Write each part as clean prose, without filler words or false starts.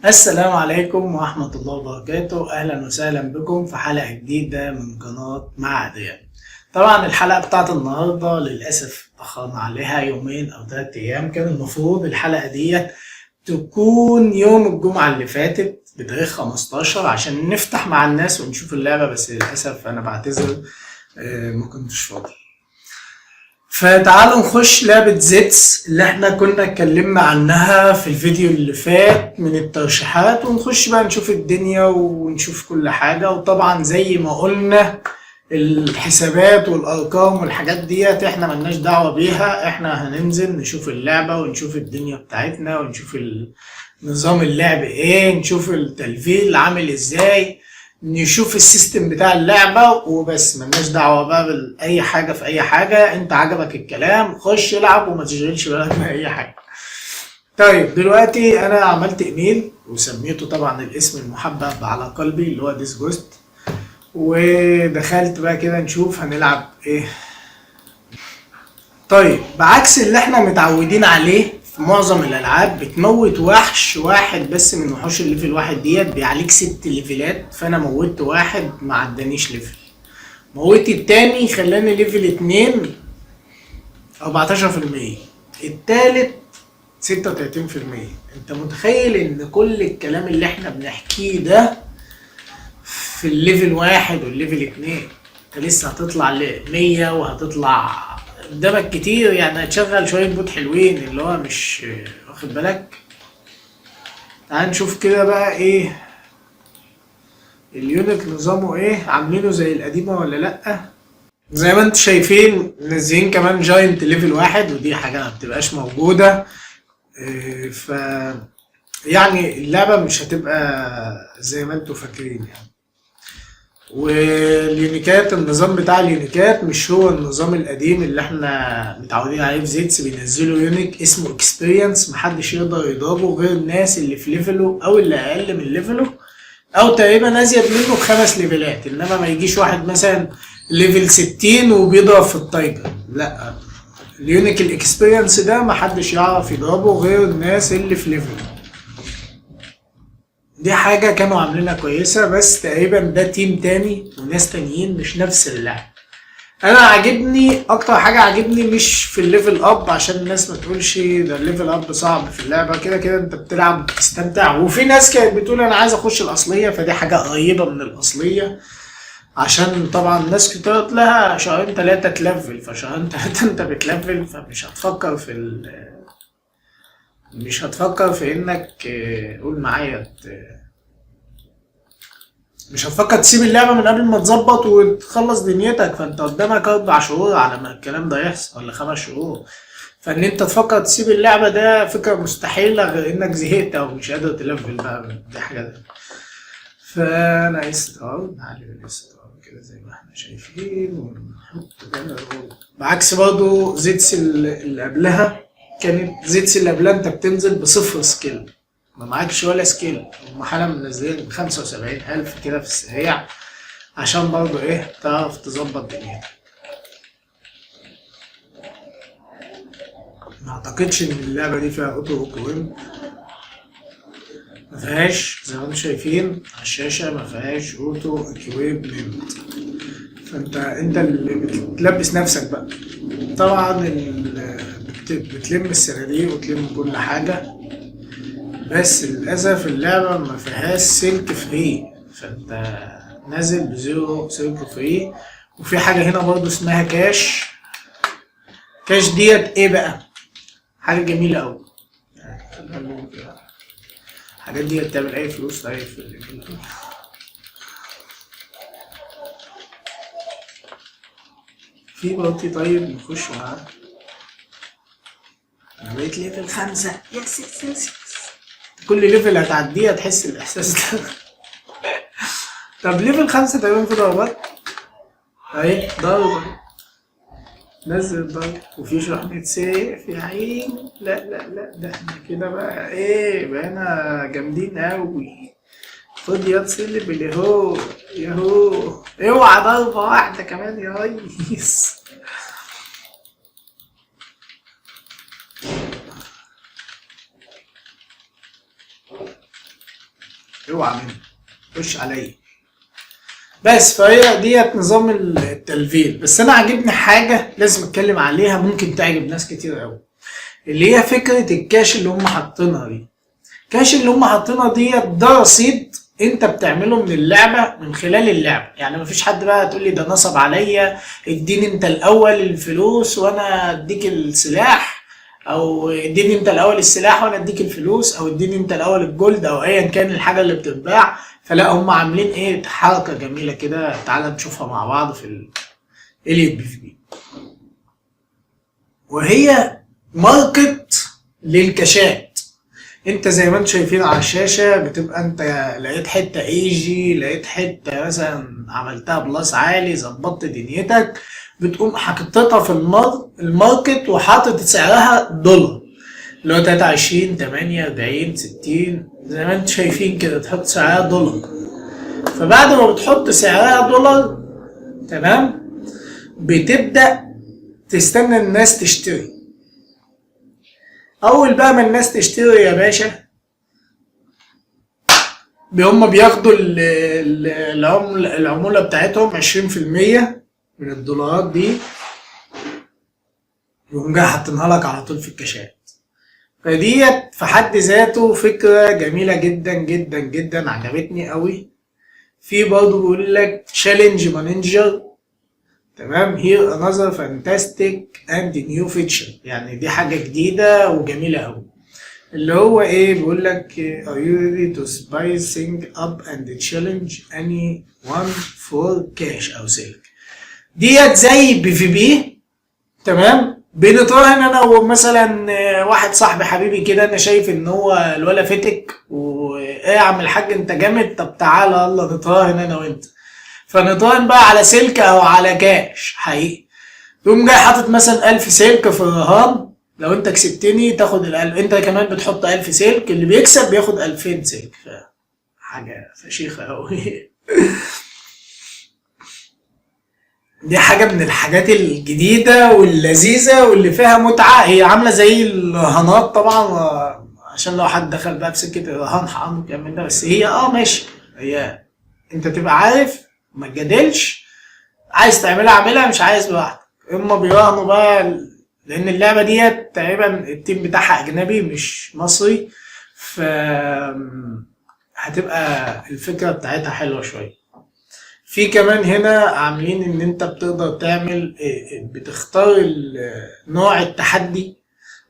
السلام عليكم ورحمة الله وبركاته. أهلا وسهلا بكم في حلقة جديدة من قناة مع أديان. طبعا الحلقة بتاعت النهاردة للأسف اتأخرنا عليها يومين أو 3 أيام. كان المفروض الحلقة دي تكون يوم الجمعة اللي فاتت بتاريخ 15 عشان نفتح مع الناس ونشوف اللعبة، بس للأسف أنا بعتذر، ما كنتش فاضي. فتعالوا نخش لعبة زيتس اللي احنا كنا اتكلمنا عنها في الفيديو اللي فات من الترشيحات، ونخش بقى نشوف الدنيا ونشوف كل حاجة. وطبعا زي ما قلنا الحسابات والارقام والحاجات ديت احنا ملناش دعوة بيها، احنا هننزل نشوف اللعبة ونشوف الدنيا بتاعتنا ونشوف نظام اللعب ايه، نشوف التلفيل عامل ازاي، نشوف السيستم بتاع اللعبة وبس. ملناش دعوة بقى بأي حاجة في أي حاجة. أنت عجبك الكلام خش العب وما تشغلش بالك بأي حاجة. طيب دلوقتي أنا عملت إيميل وسميته طبعا الاسم المحبب على قلبي اللي هو ديس جوست، ودخلت بقى كده نشوف هنلعب إيه. طيب بعكس اللي احنا متعودين عليه في معظم الالعاب، بتموت وحش واحد بس من وحوش الليفل واحد ديت بيعليك 6 ليفلات، فانا موتت واحد ما عدانيش ليفل، موتت التاني خلاني ليفل 2 14%، التالت 36%. انت متخيل ان كل الكلام اللي احنا بنحكيه ده في الليفل واحد والليفل 2؟ انت لسه هتطلع ل100 وهتطلع قدامك كتير، يعني هتشغل شوية بوت حلوين اللي هو مش واخد بالك. تعال نشوف كده بقى ايه اليونت نظامه ايه، عاملينه زي القديمة ولا لأ. زي ما انتم شايفين منزلين كمان جاينت ليفل واحد، ودي حاجة ما بتبقاش موجودة. ف يعني اللعبة مش هتبقى زي ما انتم فاكرين يعني. واليونيكات، النظام بتاع اليونيكات مش هو النظام القديم اللي احنا متعودين عليه في زيتس. بينزلوا يونيك اسمه اكسبيرينس، محدش يقدر يضربه غير الناس اللي في ليفله او اللي اقل من ليفله او تقريبا ازيد منه ب5 ليفلات. انما ما يجيش واحد مثلا ليفل 60 وبيضرب في التايجر، لا. اليونيك الاكسبيرينس ده محدش يعرف يضربه غير الناس اللي في ليفله. دي حاجة كانوا عاملينها كويسة، بس تقريبا ده تيم تاني وناس تانيين مش نفس اللعب. انا عاجبني اكتر حاجة، عاجبني مش في الليفل اب عشان الناس ما تقولش ده الليفل اب صعب في اللعبة. كده كده انت بتلعب وبتستمتع، وفي ناس كانت بتقول انا عايز اخش الاصلية، فدي حاجة قريبة من الاصلية. عشان طبعا الناس كتير لها شهرين 3 تلفل، فشهرين 3 انت بتلفل، فمش هتفكر في مش هتفكر في انك قول معايا مش هتفكر تسيب اللعبة من قبل ما تظبط وتخلص دنيتك. فانت قدامك 4 شهور على ما الكلام ده يحصل ولا 5 شهور، فان انت تفكر تسيب اللعبة ده فكرة مستحيلة غير انك زهقت او مش قادر تلفل بقى، دي حاجة. فانا استار نعلم الاستار كده زي ما احنا شايفين ونحط هنا بعكس برضه زيتس اللي قبلها. كانت زيتس اللي قبلها انت بتنزل بصفر سكيل، ما معكش ولا سكيل. هم حالا منزلين 75,000 كده في السريع عشان برضه ايه تعرف تظبط دنيتك. ما اعتقدش ان اللعبة دي فيها اوتو كوين، ما فيهاش زي ما انتم شايفين على الشاشة، ما فيهاش اوتو اكويبمنت. فانت اللي بتلبس نفسك بقى. طبعا بتلم الصناديق وتلم كل حاجة، بس للأسف اللعبة ما فيهاش سلك فري، فانت نازل بزيرو سلك فري. وفي حاجة هنا برضو اسمها كاش. كاش ديت ايه بقى؟ حاجة جميلة اوي يعني. الحاجات دي بتعمل اي فلوس طيب في في بلطي. طيب نخش معاه. انا بقيت ليفل 5، يس يس يس. كل ليفل هتعديه هتحس الاحساس ده. طب ليفل 5 تقريبا في ضربات اهي، ضربة نزل ضرب وفي شحنة سيف يا عين. لا لا لا، ده احنا كده بقى ايه، بقينا جامدين اوي. خد يا تسلب اليهو يهو، اوعى ضربة واحدة كمان يا ريس. اوعى مني، خش عليا. بس فهي ديت نظام التلفيل. بس انا عاجبني حاجه لازم اتكلم عليها، ممكن تعجب ناس كتير قوي، اللي هي فكره الكاش اللي هم حاطينها دي. الكاش اللي هم حاطينها ديت ده رصيد انت بتعمله من اللعبه، من خلال اللعبه. يعني مفيش حد بقى تقول لي ده نصب عليا، اديني انت الاول الفلوس وانا اديك السلاح، او اديني انت الاول السلاح وانا اديك الفلوس، او اديني انت الاول الجولد، او ايا كان الحاجه اللي بتتباع. فلا، هم عاملين ايه، حركه جميله كده، تعالى نشوفها مع بعض في الإليت PvP. وهي ماركت للكاشات. انت زي ما انتم شايفين على الشاشه، بتبقى انت لقيت حته ايجي، لقيت حته مثلا عملتها بلاس عالي، ظبطت دنيتك، بتقوم حاططها في الماركت وحاطط سعرها دولار، اللي هو 23 8 40 60 زي ما انتم شايفين كده، تحط سعرها دولار. فبعد ما بتحط سعرها دولار، تمام، بتبدأ تستنى الناس تشتري. اول بقى ما الناس تشتري يا باشا، هم بياخدوا العمولة بتاعتهم 20% من الدولارات دي، يقوم جاي حاطينها لك على طول في الكاشات. فديت في حد ذاته فكرة جميلة جدا جدا جدا، عجبتني قوي. في برضه بيقول لك تشالنج مانجر، تمام، here another fantastic and new feature. يعني دي حاجة جديدة وجميلة قوي. اللي هو ايه، بيقول لك are you ready to spice things up and challenge anyone for cash او سلك. ديت زي PvP، تمام، بنتراهن انا ومثلا واحد صاحبي حبيبي كده، انا شايف ان هو الولا فتك، وايه يا عم الحاج انت جامد، طب تعالى يلا نتراهن انا وانت. فنتراهن بقى على سلك او على كاش حقيقي. تقوم جاي حاطط مثلا 1000 سلك في الرهان، لو انت كسبتني تاخد ال1000، انت كمان بتحط 1000 سلك، اللي بيكسب بياخد 2000 سلك. حاجة فشيخة أوي. دي حاجة من الحاجات الجديدة واللذيذة واللي فيها متعة. هي عاملة زي الرهانات طبعا، عشان لو حد دخل بقى في سكة الرهان حرام والكلام من ده، بس هي ماشي. هي انت تبقى عارف، ما تجادلش، عايز تعملها اعملها، مش عايز لوحدك. هما بيراهنوا بقى، لان اللعبة ديت تقريبا التيم بتاعها اجنبي مش مصري، ف هتبقى الفكرة بتاعتها حلوة شوية. في كمان هنا عاملين ان انت بتقدر تعمل بتختار نوع التحدي،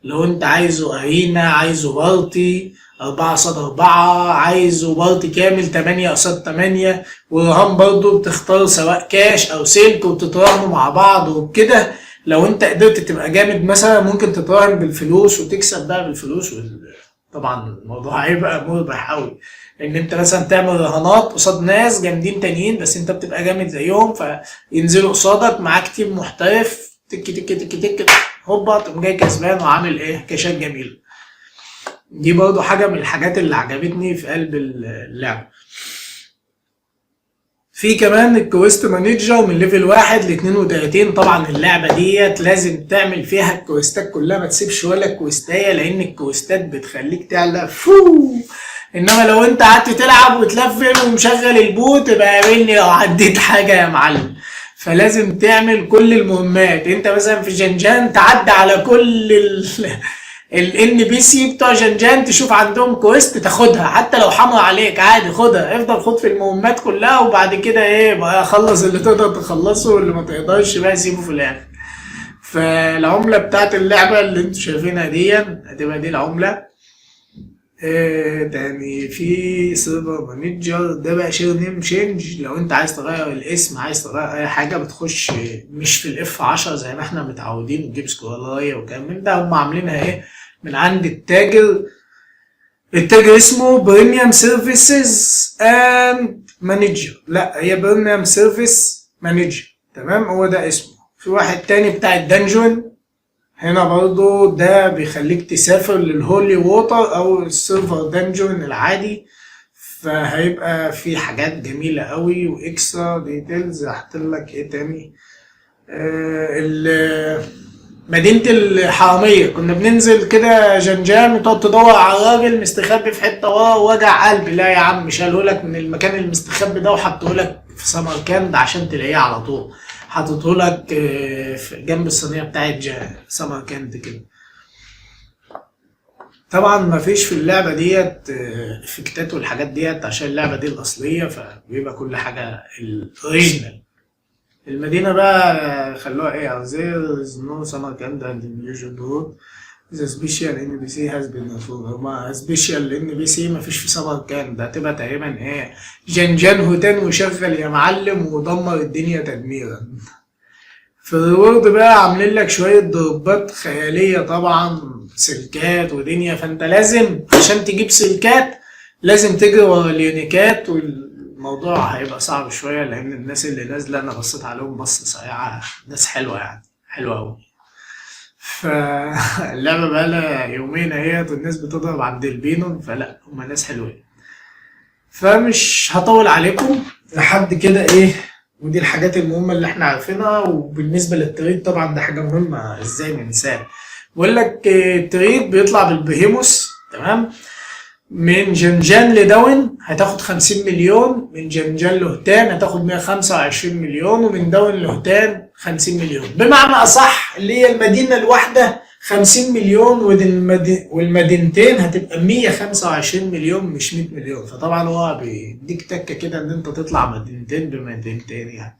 لو انت عايزه ارينا، عايزه بارتي 4 قصاد 4، عايزه بارتي كامل 8 قصاد 8. والرهان برضو بتختار سواء كاش او سلك، وبتتراهنوا مع بعض وكده. لو انت قدرت تبقى جامد مثلا، ممكن تتراهن بالفلوس وتكسب بقى بالفلوس. طبعا الموضوع هيبقى مربح قوي، لان انت مثلا تعمل رهانات قصاد ناس جامدين تانيين، بس انت بتبقى جامد زيهم، فينزلوا قصادك معاك تيم محترف، تك تك تك تك هوبا تقوم جاي كسبان وعامل كاشات جميله. دي برضو حاجه من الحاجات اللي عجبتني في قلب اللعبه. في كمان الكويست مانجر من ليفل 1 ل 32. طبعا اللعبه ديت لازم تعمل فيها الكويستات كلها، ما تسيبش ولا كويستايه، لان الكويستات بتخليك تعلى انما لو انت قعدت تلعب وتلفل ومشغل البوت، يبقى قابلني لو عديت حاجه يا معلم. فلازم تعمل كل المهمات. انت مثلا في جنجان تعدي على كل NPC بتوع جنجان، تشوف عندهم كويست تاخدها، حتى لو حمر عليك عادي خدها، افضل خد في المهمات كلها، وبعد كده بقى خلص اللي تقدر تخلصه، واللي ما تقدرش بقى سيبه في الاخر. فالعملة بتاعت اللعبة اللي انتوا شايفينها دي هتبقى دي العملة. تاني في سيرفر مانجر، ده بقى شير نيم شينج. لو انت عايز تغير الاسم، عايز تغير اي حاجة، بتخش مش في الF10 زي ما احنا متعودين وتجيب سكولاية وكلام من ده. هم عاملينها من عند التاجر اسمه بريميوم سيرفيسز اند مانجر. لا، هي بريميوم سيرفيس مانجر، تمام، هو ده اسمه. في واحد تاني بتاع الدنجون هنا برضو، ده بيخليك تسافر للهولي ووتر او السيلفر دنجون العادي. فهيبقى في حاجات جميلة قوي واكسترا ديتيلز. هحط لك تاني مدينة الحرامية، كنا بننزل كده جنجان وتقعد تدور على راجل مستخبي في حتة ورا وجع قلب. لا يا عم، شالهولك لك من المكان المستخبي ده وحطهولك لك في سمركند عشان تلاقيه على طول. حاططهولك لك جنب الصينية بتاعت سمركند كده. طبعا ما فيش في اللعبة ديت افكتات والحاجات ديت عشان اللعبة دي الأصلية، فبيبقى كل حاجة الأوريجينال. المدينة بقى خلوها ايه؟ there is no Samarkand and the usual road. The special NPC has been approved. هما special NPC مفيش في سمركند، هتبقى تقريبا ايه؟ جنجان هوتان وشغل يا معلم ودمر الدنيا تدميرا. في الريورد بقى عاملين لك شوية ضربات خيالية طبعا، سلكات ودنيا، فانت لازم عشان تجيب سلكات لازم تجري ورا اليونيكات، والموضوع هيبقى صعب شوية لأن الناس اللي نازلة أنا بصيت عليهم بصة سريعة، ناس حلوة يعني، حلوة أوي. فاللعبة بقالها يومين اهيت والناس بتضرب عند البينون، فلا هما ناس حلوين. فمش هطول عليكم لحد كده ايه، ودي الحاجات المهمة اللي احنا عارفينها. وبالنسبة للتريد طبعا ده حاجة مهمة ازاي ننساه. بقول لك التريد بيطلع بالبهيموس، تمام؟ من جنجان لداون هتاخد 50 مليون، من جنجان لهتان هتاخد 125 مليون، ومن داون لهتان 50 مليون. بمعنى اصح اللي هي المدينة الواحدة 50 مليون، والمدينتين هتبقى 125 مليون مش 100 مليون. فطبعا هو بيديك تكة كده ان انت تطلع مدينتين بمدينتين يعني.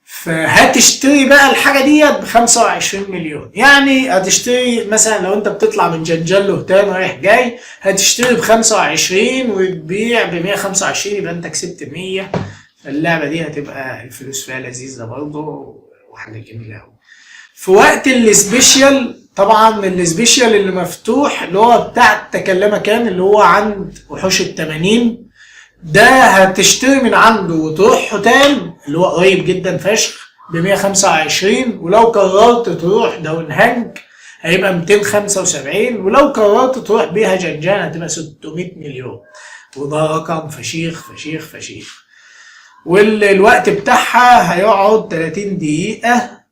فهتشتري بقى الحاجة ديت ب 25 مليون. يعني هتشتري مثلا لو انت بتطلع من جنجان لهتان رايح جاي، هتشتري ب 25 وتبيع ب 125، يبقى انت كسبت 100. فاللعبة دي هتبقى الفلوس فيها لذيذة برضه وحاجة جميلة أوي. في وقت السبيشال طبعا، السبيشال اللي مفتوح اللي هو بتاع التكلمة كان اللي هو عند وحوش ال80، ده هتشتري من عنده وتروح هتان اللي هو قريب جدا فشخ ب 125. ولو قررت تروح داون هانج هيبقى 275، ولو قررت تروح بيها جنجان هتبقى 600 مليون. وده رقم فشيخ فشيخ فشيخ. والوقت بتاعها هيقعد 30 دقيقة.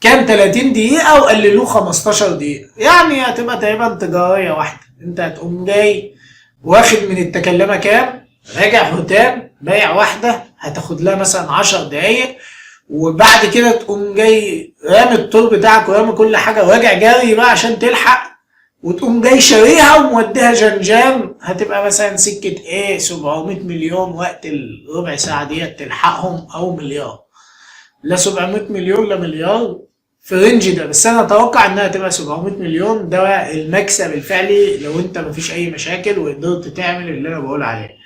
كان 30 دقيقة وقللوه 15 دقيقة، يعني هتبقى تقريبا تجارية واحدة. انت هتقوم جاي واخد من التكلمة كام، راجع هتان بايع واحدة هتاخد لها مثلا 10 دقايق، وبعد كده تقوم جاي رامي الطور بتاعك ورامي كل حاجة وراجع جاري بقى عشان تلحق، وتقوم جاي شاريها وموديها جنجان. هتبقى مثلا سكة ايه 700 مليون وقت الربع ساعة ديت تلحقهم، او مليار. لا 700 مليون لا مليار، في رينج ده. بس انا اتوقع انها تبقى 700 مليون، ده المكسب الفعلي لو انت مفيش اي مشاكل وقدرت تعمل اللي انا بقول عليه.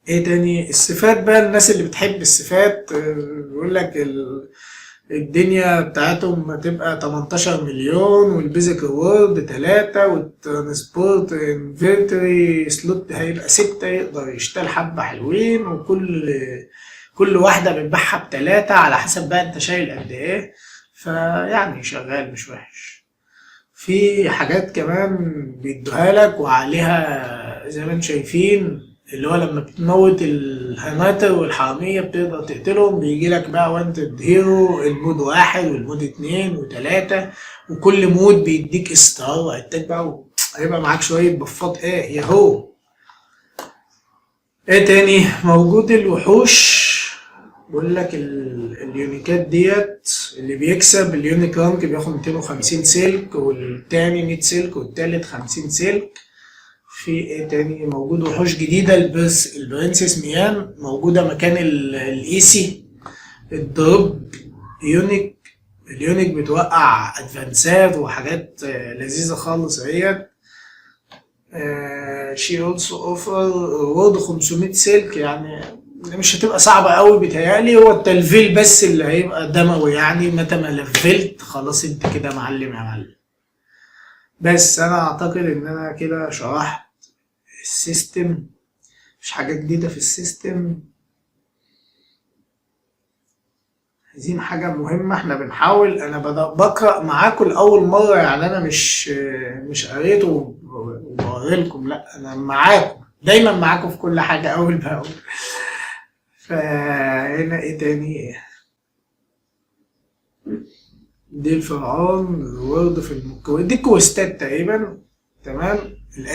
ايه تاني؟ الصفات بقى، الناس اللي بتحب الصفات بيقول لك الدنيا بتاعتهم هتبقى 18 مليون، والبيزك ريورد 3، والترانسبورت انفنتوري سلوت هيبقى 6، يقدر يشتري حبة حلوين، وكل واحدة بتبيعها ب3 على حسب بقى انت شايل قد ايه. فيعني شغال مش وحش. في حاجات كمان بيدوها لك وعليها زي ما انتم شايفين، اللي هو لما بتموت الهناتر والحرامية بتقدر تقتلهم، بيجي لك بقى وانتد هيرو المود 1 والمود 2 و3، وكل مود بيديك استار واتاك بقى، هيبقى معاك شوية بفات ايه ياهو. ايه تاني موجود؟ الوحوش. بقول لك اليونيكات ديت اللي بيكسب اليونيك رانك بياخد 250 سلك، والتاني 100 سلك، والتالت 50 سلك. في ايه تاني موجود؟ وحوش جديدة، البرنسس ميان موجودة مكان الايسي. الدروب يونيك، اليونيك بتوقع ادفانسات وحاجات لذيذة خالص اهيت. شي اولسو اوفر رود 500 سلك، يعني مش هتبقى صعبة قوي بيتهيألي. هو التلفيل بس اللي هيبقى دموي، يعني متى ما لفلت خلاص انت كده معلم يا معلم. بس انا اعتقد ان انا كده شرحت السيستم، مش حاجة جديدة في السيستم. عايزين حاجة مهمة، احنا بنحاول، انا بقرأ معاكم لأول مرة، يعني انا مش قريت وبوريلكم، لا انا معاكم دايما، معاكم في كل حاجة اول بأول. فهنا ايه تاني؟ دي الفرعون الورد في دي الكوستات تقريبا. تمام.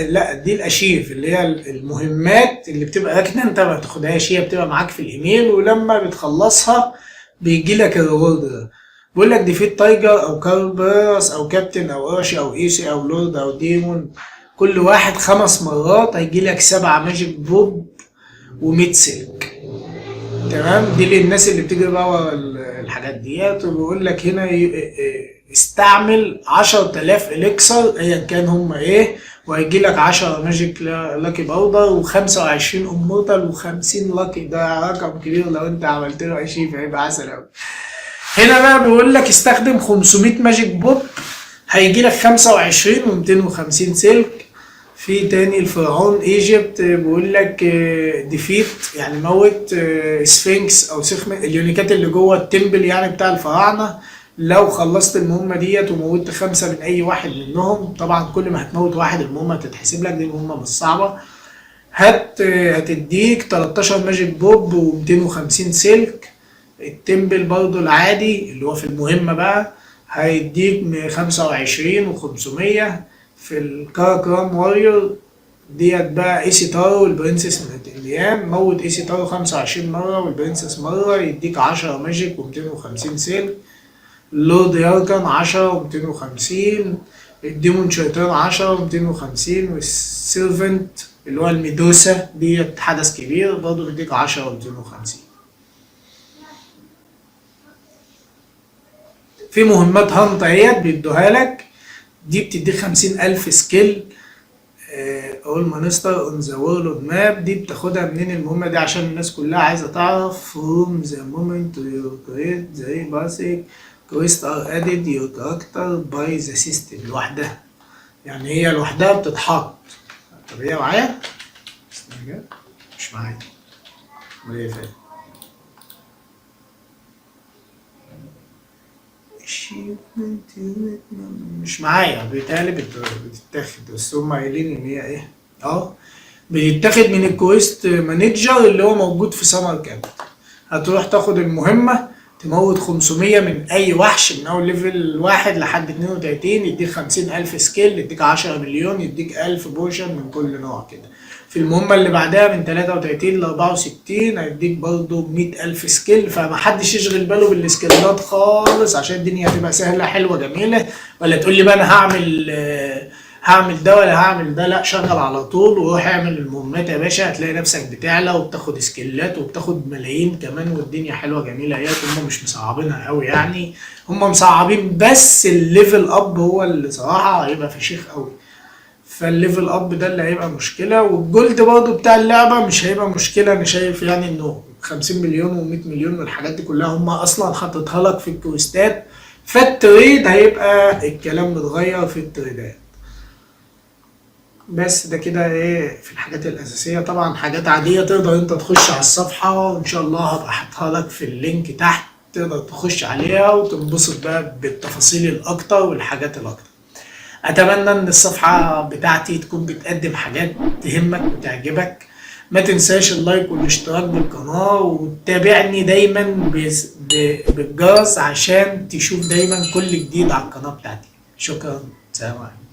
لا دي الاشيف اللي هي المهمات اللي بتبقى راكنه انت ما بتاخدهاش، هي بتبقى معاك في الايميل ولما بتخلصها بيجي لك الريورد ده. بيقول لك ديفيت تايجر او كاربرس او كابتن او ارشي او ايسي او لورد او ديمون، كل واحد 5 مرات هيجي لك 7 ماجيك بوب و100 سلك. تمام. دي للناس اللي بتجري بقى ورا الحاجات ديت. وبيقول لك هنا استعمل 10000 اليكسر ايا كان هم ايه، وهيجي لك 10 ماجيك لاكي باودر و25 امورتال و50 لاكي. ده رقم كبير، لو انت عملت له اشيف هيبقى عسل قوي. هنا بقى بيقول لك استخدم 500 ماجيك بوب هيجي لك 25 و250 سلك. في تاني الفرعون ايجيبت بيقول لك ديفيت يعني موت سفنكس او سخم اليونيكات اللي جوه التمبل يعني بتاع الفراعنه. لو خلصت المهمه ديت وموتت 5 من اي واحد منهم، طبعا كل ما هتموت واحد المهمه تتحسب لك، دي مهمه مش صعبه. هتديك 13 ماجيك بوب و250 سلك. التمبل برضو العادي اللي هو في المهمه بقى هيديك 25 و500. في الكاراكرام واريور ديت بقى ايسي تارو والبرنسس من التليان، موت ايسي تارو 25 مرة والبرنسس مرة يديك 10 ماجيك و250 سيل. اللورد ياركن 10 و250، الديمون شيطان 10 و250، والسيرفنت اللي هو الميدوسا ديت حدث كبير برضه بيديك 10 و250. في مهمات هانت اهيت بيدوها لك، دي بتديك 50,000 سكيل. اول مانستر اون ذا وورلد ماب، دي بتاخدها منين المهمة دي عشان الناس كلها عايزة تعرف. from the moment you create the basic quest are added your character by the system. لوحدها يعني هي لوحدها بتتحط. طب هي معايا؟ مش معايا. امال ايه فين؟ مش معايا، بيتهيألي بتتاخد، بس هم قايلين ان هي ايه؟ بتتاخد من الكويست مانجر اللي هو موجود في سمر كامب. هتروح تاخد المهمة تموت 500 من اي وحش من اول ليفل 1 لحد 32، يديك 50,000 سكيل، يديك 10 مليون، يديك 1000 بوشن من كل نوع كده. في المهمة اللي بعدها من 33 ل 64 هيديك برضه 100,000 سكيل. فمحدش يشغل باله بالسكيلات خالص عشان الدنيا هتبقى سهلة حلوة جميلة. ولا تقول لي بقى انا هعمل ده ولا هعمل ده، لا شغل على طول وروح اعمل المهمات يا باشا، هتلاقي نفسك بتعلى وبتاخد سكيلات وبتاخد ملايين كمان، والدنيا حلوة جميلة اهيت. هم مش مصعبينها قوي يعني، هم مصعبين بس الليفل اب هو اللي صراحة هيبقى فشيخ قوي. فالليفل اب ده اللي هيبقى مشكله. والجولد برضه بتاع اللعبه مش هيبقى مشكله. انا شايف يعني انه 50 مليون و100 مليون والحاجات دي كلها هم اصلا حاططها لك في الكويستات، فالتريد هيبقى الكلام متغير في التريدات. بس ده كده ايه في الحاجات الاساسيه. طبعا حاجات عاديه تقدر انت تخش على الصفحه، وان شاء الله هبقى احطها لك في اللينك تحت، تقدر تخش عليها وتنبسط بقى بالتفاصيل الاكتر والحاجات الاكتر. اتمنى ان الصفحة بتاعتي تكون بتقدم حاجات تهمك وتعجبك. ما تنساش اللايك والاشتراك بالقناة، وتابعني دايما بالجرس عشان تشوف دايما كل جديد على القناة بتاعتي. شكرا، سلام عليكم.